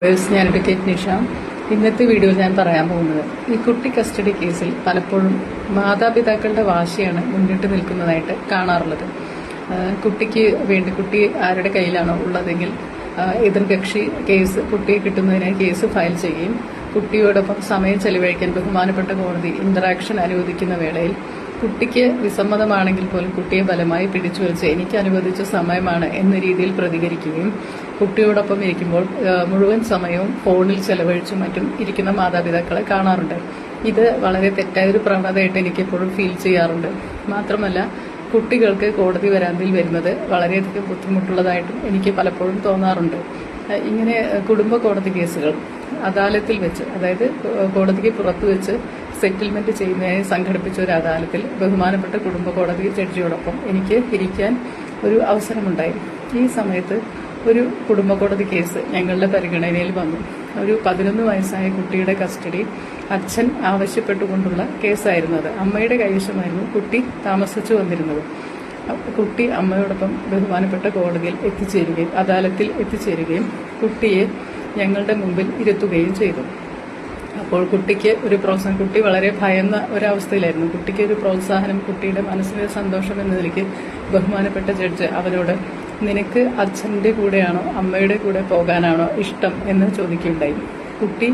ഞാൻ അഡ്വക്കേറ്റ് നിഷ. ഇന്നത്തെ വീഡിയോയിൽ ഞാൻ പറയാൻ പോകുന്നത് ഈ കുട്ടി കസ്റ്റഡി കേസിൽ പലപ്പോഴും മാതാപിതാക്കളുടെ വാശിയാണ് മുന്നിട്ട് നിൽക്കുന്നതായിട്ട് കാണാറുള്ളത്. കുട്ടിക്ക് വേണ്ടി കുട്ടി ആരുടെ കയ്യിലാണോ ഉള്ളതെങ്കിൽ എതിർകക്ഷി കേസ് കുട്ടിയെ കിട്ടുന്നതിനായി കേസ് ഫയൽ ചെയ്യുകയും കുട്ടിയോടൊപ്പം സമയം ചെലവഴിക്കാൻ ബഹുമാനപ്പെട്ട കോടതി ഇന്ററാക്ഷൻ അനുവദിക്കുന്ന വേളയിൽ കുട്ടിക്ക് വിസമ്മതമാണെങ്കിൽ പോലും കുട്ടിയെ ബലമായി പിടിച്ചു വലിച്ച് എനിക്ക് അനുവദിച്ച സമയമാണ് എന്ന രീതിയിൽ പ്രതികരിക്കുകയും കുട്ടിയോടൊപ്പം ഇരിക്കുമ്പോൾ മുഴുവൻ സമയവും ഫോണിൽ ചെലവഴിച്ചും മറ്റും ഇരിക്കുന്ന മാതാപിതാക്കളെ കാണാറുണ്ട്. ഇത് വളരെ തെറ്റായൊരു പ്രവണതയായിട്ട് എനിക്ക് എപ്പോഴും ഫീൽ ചെയ്യാറുണ്ട്. മാത്രമല്ല, കുട്ടികൾക്ക് കോടതി വരാന്തിയിൽ വരുന്നത് വളരെയധികം ബുദ്ധിമുട്ടുള്ളതായിട്ടും എനിക്ക് പലപ്പോഴും തോന്നാറുണ്ട്. ഇങ്ങനെ കുടുംബ കോടതി കേസുകൾ അദാലത്തിൽ വെച്ച്, അതായത് കോടതിക്ക് പുറത്തു വെച്ച് സെറ്റിൽമെന്റ് ചെയ്യുന്നതിനായി സംഘടിപ്പിച്ച ഒരു അദാലത്തിൽ ബഹുമാനപ്പെട്ട കുടുംബ കോടതി ജഡ്ജിയോടൊപ്പം എനിക്ക് ഇരിക്കാൻ ഒരു അവസരമുണ്ടായി. ഈ സമയത്ത് ഒരു കുടുംബ കോടതി കേസ് ഞങ്ങളുടെ പരിഗണനയിൽ വന്നു. ഒരു 11 വയസ്സായ കുട്ടിയുടെ കസ്റ്റഡി അച്ഛൻ ആവശ്യപ്പെട്ടുകൊണ്ടുള്ള കേസായിരുന്നു. അത് അമ്മയുടെ കൈവശമായിരുന്നു കുട്ടി താമസിച്ചു വന്നിരുന്നത്. കുട്ടി അമ്മയോടൊപ്പം ബഹുമാനപ്പെട്ട കോടതിയിൽ എത്തിച്ചേരുകയും അദാലത്തിൽ എത്തിച്ചേരുകയും കുട്ടിയെ ഞങ്ങളുടെ മുമ്പിൽ ഇരുത്തുകയും ചെയ്തു. അപ്പോൾ കുട്ടിക്ക് ഒരു പ്രോത്സാഹനം, കുട്ടി വളരെ ഭയന്ന ഒരവസ്ഥയിലായിരുന്നു. കുട്ടിക്ക് ഒരു പ്രോത്സാഹനം, കുട്ടിയുടെ മനസ്സിലെ സന്തോഷം എന്ന നിലയ്ക്ക് ബഹുമാനപ്പെട്ട ജഡ്ജ് അവരോട് നിനക്ക് അച്ഛൻ്റെ കൂടെയാണോ അമ്മയുടെ കൂടെ പോകാനാണോ ഇഷ്ടം എന്ന് ചോദിക്കുകയുണ്ടായി. കുട്ടി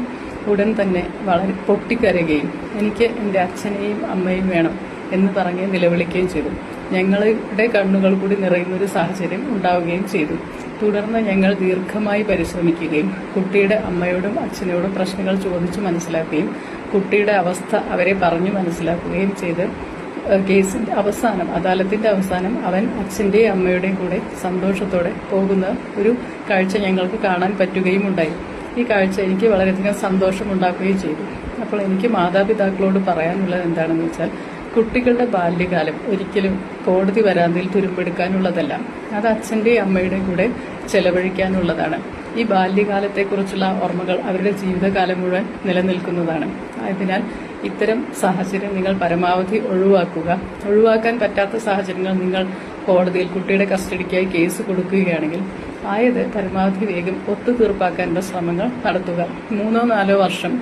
ഉടൻ തന്നെ വളരെ പൊട്ടിക്കരയുകയും എനിക്ക് എൻ്റെ അച്ഛനെയും അമ്മയും വേണം എന്ന് പറഞ്ഞ് നിലവിളിക്കുകയും ചെയ്തു. ഞങ്ങളുടെ കണ്ണുകൾ കൂടി നിറയുന്നൊരു സാഹചര്യം ഉണ്ടാവുകയും ചെയ്തു. തുടർന്ന് ഞങ്ങൾ ദീർഘമായി പരിശ്രമിക്കുകയും കുട്ടിയുടെ അമ്മയോടും അച്ഛനോടും പ്രശ്നങ്ങൾ ചോദിച്ചു മനസ്സിലാക്കുകയും കുട്ടിയുടെ അവസ്ഥ അവരെ പറഞ്ഞു മനസ്സിലാക്കുകയും ചെയ്ത് കേസിന്റെ അവസാനം, അദാലത്തിന്റെ അവസാനം അവൻ അച്ഛന്റെയും അമ്മയുടെയും കൂടെ സന്തോഷത്തോടെ പോകുന്ന ഒരു കാഴ്ച ഞങ്ങൾക്ക് കാണാൻ പറ്റുകയും ഉണ്ടായി. ഈ കാഴ്ച എനിക്ക് വളരെയധികം സന്തോഷമുണ്ടാക്കുകയും ചെയ്തു. അപ്പോൾ എനിക്ക് മാതാപിതാക്കളോട് പറയാനുള്ളത് എന്താണെന്ന് വെച്ചാൽ, കുട്ടികളുടെ ബാല്യകാലം ഒരിക്കലും കോടതി വരാന്തിയിൽ തുരുമ്പെടുക്കാനുള്ളതല്ല. അത് അച്ഛൻ്റെയും അമ്മയുടെയും കൂടെ ചെലവഴിക്കാനുള്ളതാണ്. ഈ ബാല്യകാലത്തെക്കുറിച്ചുള്ള ഓർമ്മകൾ അവരുടെ ജീവിതകാലം മുഴുവൻ നിലനിൽക്കുന്നതാണ്. അതിനാൽ ഇത്തരം സാഹചര്യം നിങ്ങൾ പരമാവധി ഒഴിവാക്കുക. ഒഴിവാക്കാൻ പറ്റാത്ത സാഹചര്യങ്ങൾ നിങ്ങൾ കോടതിയിൽ കുട്ടിയുടെ കസ്റ്റഡിക്കായി കേസ് കൊടുക്കുകയാണെങ്കിൽ ആയത് പരമാവധി വേഗം ഒത്തുതീർപ്പാക്കാനുള്ള ശ്രമങ്ങൾ നടത്തുക. 3-4 വർഷം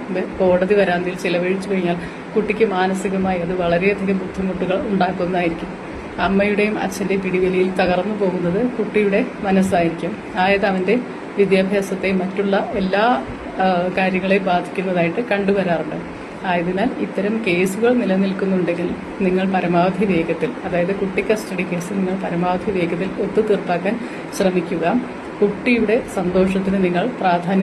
കോടതി വരാന്തിയിൽ ചിലവഴിച്ചു കഴിഞ്ഞാൽ കുട്ടിക്ക് മാനസികമായി അത് വളരെയധികം ബുദ്ധിമുട്ടുകൾ ഉണ്ടാക്കുന്നതായിരിക്കും. അമ്മയുടെയും അച്ഛന്റെയും പിടിവലിയിൽ തകർന്നു പോകുന്നത് കുട്ടിയുടെ മനസ്സായിരിക്കും. ആയത് അവന്റെ വിദ്യാഭ്യാസത്തെയും മറ്റുള്ള എല്ലാ കാര്യങ്ങളെയും ബാധിക്കുന്നതായിട്ട് കണ്ടുവരാറുണ്ട്. ആയതിനാൽ ഇത്തരം കേസുകൾ നിലനിൽക്കുന്നുണ്ടെങ്കിൽ നിങ്ങൾ പരമാവധി വേഗത്തിൽ, അതായത് കുട്ടി കസ്റ്റഡി കേസ് നിങ്ങൾ പരമാവധി വേഗത്തിൽ ഒത്തുതീർപ്പാക്കാൻ ശ്രമിക്കുക. കുട്ടിയുടെ സന്തോഷത്തിന് നിങ്ങൾ പ്രാധാന്യം